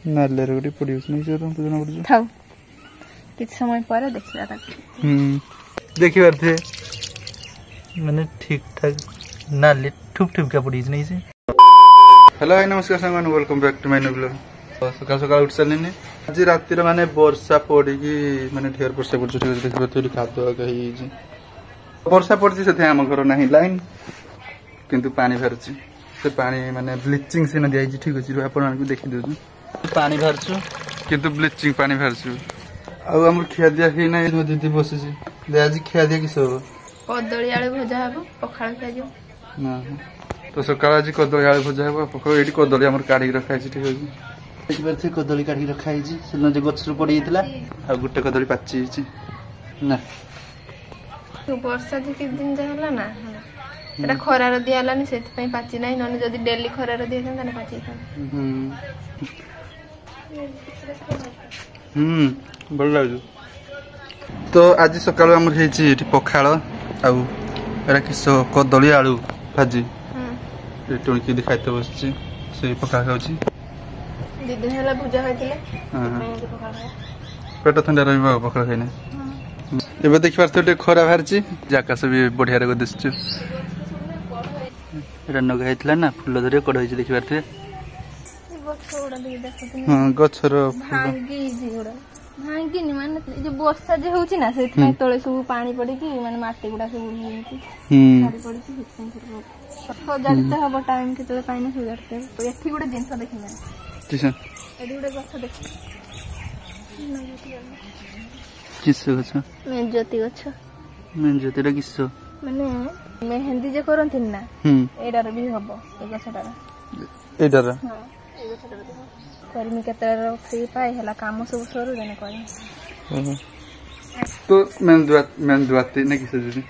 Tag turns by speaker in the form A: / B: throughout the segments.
A: नालेर गुडी पडियो नै जो तुम जना पडु
B: थाउ किछ समय पर देखिरा ताक
A: देखि बारथे माने ठीक ठाक नाले ठुप ठुप का पडी नै से हेलो हाय नमस्कार सामान welcome back to my new blog सकाल सकाल उठ चलने आज रातिर माने वर्षा पड़ी की माने ढेर वर्षा पड़ ठीक देख बतली खाद गई जी वर्षा पड़ची से हम घर नाही लाइन किंतु पानी भरची से पानी माने ब्लीचिंग से न दिया जी ठीक अछि आपण को देखि देउ पानी भरछु किंतु ब्लीचिंग पानी भरछु आ हमर खिया दिया हे नै दीदी बसे छी ले आज खिया दिया कि सब
B: कदली आले भजा हबो पखाळ खा जो
A: ना तो सकाळ आज कदली आले भजा हबो पखाळ एडी कदली हमर काढी रखाइ छी ठीक अछि एक बार से कदली काढी रखाइ छी से जे गछर पड़ी हितला आ गुटे कदली पाची छी ना
B: तो वर्षा जे कि दिन जाला ना एटा खरा रो दियाला नि सेत पई पाची नै नने जदी डेली खरा रो दिया तने पाची था बड़ लागो तो आज सकाळ हमर हे छी एठी पखाळ आ एरा किसो कदली आलू भाजी ए टोणकी दिखाइते बसची से पखाळ खाउची दीदी हला भुजा होइतिले पेट ठंडा रहबा पखाळ खाइने एबे देखबार तो खरा बाहरची जाका सब बढ़िया रे दिसछु एरा नगा हेतला ना फूल धरे कड होइची देखबार थे गछोडा दे देखत हां गछर भांगी जिगोडा भांगी नि माने जे वर्षा जे होउची ना सेत में तळे सब पानी पड़ी की माने माटी गुडा सब उड़ी जाईची पानी पड़ी की हित सब जाते हबो टाइम के तळे पानी हो जाते तो एठी गुडे जिंस देखिना ठीक है एडी गुडे गछ देख किसो गछ मेंजती रे किसो माने मेहंदी जे करंथिन ना एडार भी हबो ए गछटार एडार हां ए गछटार करमी केतर फ्री पाए हला काम सब सरू जने करी तो मेंदुआती ने किसो जदी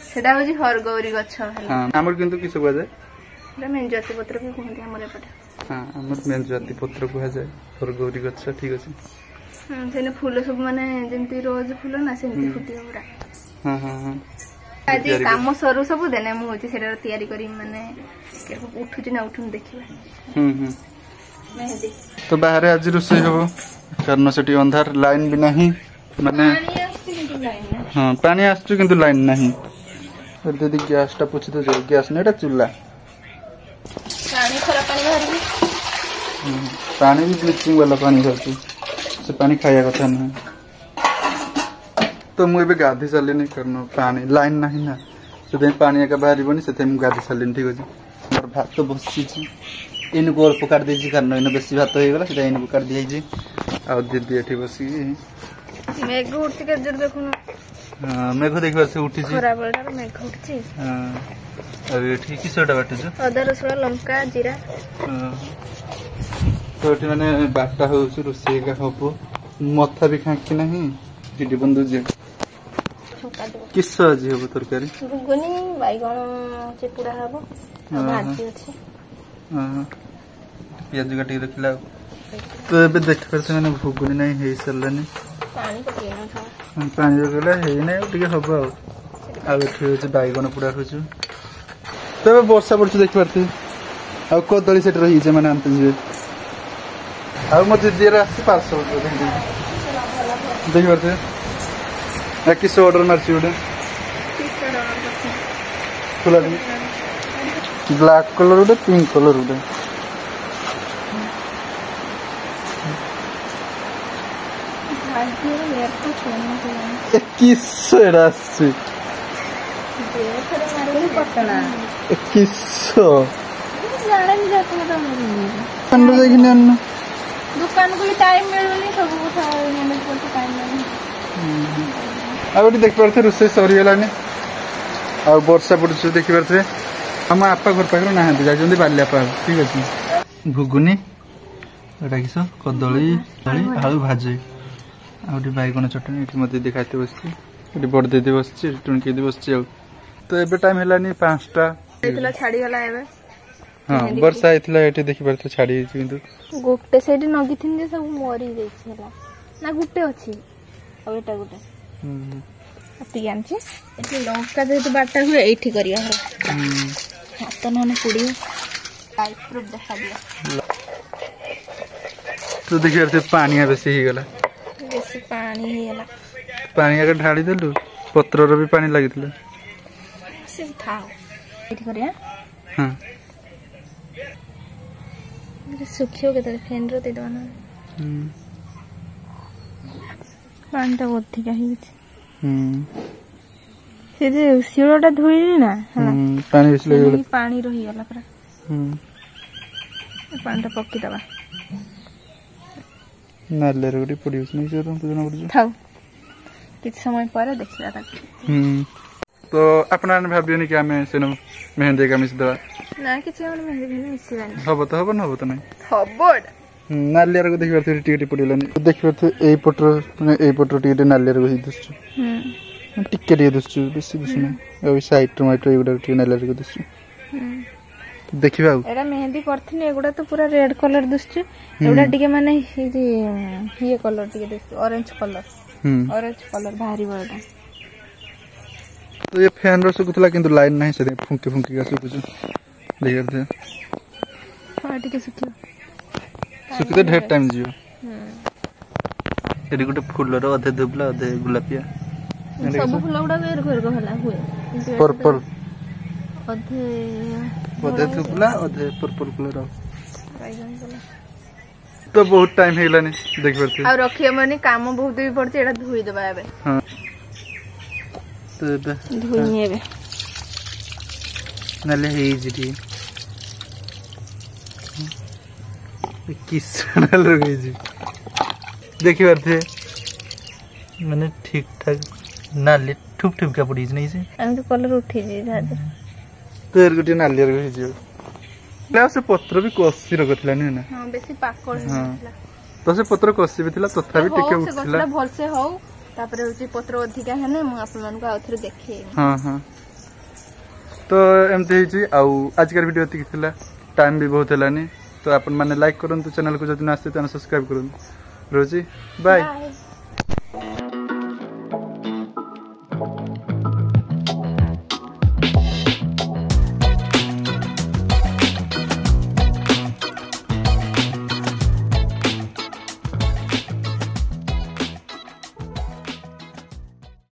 B: सेडा होजी हरगौरी गछ हला हां हमर किंतु किसो बजे सेडा मेंजती पत्र भी कहंती हमर एपटे हां हमर मेंजती पत्र कहा जाय हरगौरी गछ ठीक अछि हां सेने फूल सब माने जेंती रोज फूल ना सेंती फुटी हमरा हां हां हां आज काम सरू सब देने मु होची सेडा तयारी करी माने उठुची ना उठुन देखिबा मेहंदी तो बाहर आज रोसई हो कारण सेठी अंधार लाइन भी नहीं माने हां पानी आस्तु किंतु लाइन नहीं और दीदी गैस टा पूछ तो जाय गैस नेटा चुल्ला पानी खरा पानी भरबी पानी भी ब्लीचिंग वाला पानी भरती से पानी खाया कथा नहीं तो मु एबे गाधी चली नहीं करनो पानी लाइन नहीं ना से पानी का बाहरी बनी से मु गाधी चली ठीक अछि मोर भात तो बसची छी इन गोल पकाड़ दे छी करनो इन बेसी भात होई गेला से इन पकाड़ दियै छी आ दीदी एठी बसी मेघ उठती के जर देखो ना हां मेघ देखबार से उठी छी खरा बलडर मेघ उठची हां अबे एठी किसोडा बाटे छ अदर रसुआ लंका जीरा हां तो एठी माने बाटा हो छ रोसे का हबो मथा भी खाकी नहीं दीदी बंधु जे किसो जी हबो तरकारी गुगनी बाइगण चिपुड़ा हबो भाजी अछि हां प्याज काटी रखला तो एबे देख परते माने भुगुनी नहीं हे सरलानी पानी पकेना था पानी रखला हे नहीं टिके हबो आ एठी होछ बाइगण पुड़ा होछ तो एबे वर्षा पड़छ देख परते आ कदली सेट रही जे माने अंत जे आ म दीदी रा पार्सल देख परते आ किस ऑर्डर मारछि ओडे फुला ब्लैक कलर उडे पिंक कलर उडे किसो एडासी किसो जाने जाते तो पंद्रह देखने अन्ना दुकान को टाइम मिलुनी सब कथा मैनेज करते टाइम नहीं आउडी देख परथे रुसे सरी गेलानी आ वर्षा पड़छ देखि परथे हम आपा घर पाखर ना हंती जाजंदी बाल्ल्या पा ठीक अछि भुगुनी एटा किसो कदली दली आलू भाजी आउडी बाइगण चटनी एठी मते देखाइते बसछि एठी बड़ देदे बसछि टुनकी दे बसछि तो एबे टाइम हेलानी 5टा एतला छाडी गला एबे हां वर्षा एतला एठी देखि परथे छाडी किंतु गुटे सेडी नगिथिन जे सब मरी जाइछि हला ना गुटे अछि आ एटा गुटे अति जानछि एठी लंका जे बाटा हुए एठी करिया हाथ नने पुडियो पाइप प्रूफ देखा दिया
A: तो देखिए पानी बेसी ही गला
C: बेसी पानी ही गला
A: पानी आगे ढाड़ी देलु पत्रर भी पानी लागितले
C: से थाओ एठी करिया
A: हां
C: सुखियो के तरह फैन रो दे दवाना पानी तो अधिक ही से जे शिरोटा धोइली ना
A: पानी बेसी लागले
C: पानी रही गला पूरा पानी तो पक्की दबा
A: नाले रोडी पड़ियोस नहीं से तुम पूजना पड़
C: थाओ किछ समय पर देखिला तक
A: तो अपना ने भाबियो नि कि हमें सेनो मेहंदी का मिस दवा
C: ना किछ हमर मेहंदी मिसिलानी
A: हबो तो नहीं
C: हबोड
A: नालियर को देखिबार थे टिकट पड़िलानी देखिबार थे एई पटर टिकट नालियर को दिसछु टिकट ये दिसछु बेसी दिसना ओइ साइड टमाटो एगुडा टिकट नालियर को दिसछु देखिबा
C: एडा मेहंदी करथिन एगुडा तो पूरा रेड कलर दिसछु एगुडा टिके माने ये कलर टिके दिसछु ऑरेंज कलर भारी बडा
A: तो ये फैन रो सुकुतला किंतु लाइन नहीं से फुंकी फुंकी का सुकुछु देखिर थे
C: हां टिके
A: सुकुते ढेर टाइम जियो एडी गुटे फूल रो अधे दुबला अधे गुलापिया
C: सब फूल गुडा बेर घर को हला हुए
A: पर्पल
C: अधे
A: दुबला अधे पर्पल कलर तो बहुत टाइम हेलानी देखिर थे
C: आ रखिए माने काम बहुत भी पड़ते एडा धोई देबा एबे
A: हां तो
C: धोई एबे
A: नले हे जी किसना लग गई जी देखी बार थे मैंने ठीक ठाक नाली ठुक ठुक का पड़ी नहीं से
C: हम तो कलर उठी जी दादा
A: तो एर गुटी नाली रे हे जी ले से पत्र भी कोसी रखतला नहीं ना
C: हां बेसी पाकळ होतला
A: तो से पत्र कोसी भी थिला तथापि टिके उठला
C: भल से हो तापर होची पत्र अधिका हेने म आपन मान को आउथरे देखि
A: हां तो एमते हे जी आ आज कर वीडियो एति थिला टाइम भी बहुत हेलानी तो अपन माने लाइक करन तो चैनल को जदि ना आसे तो सब्सक्राइब करन रोजी बाय।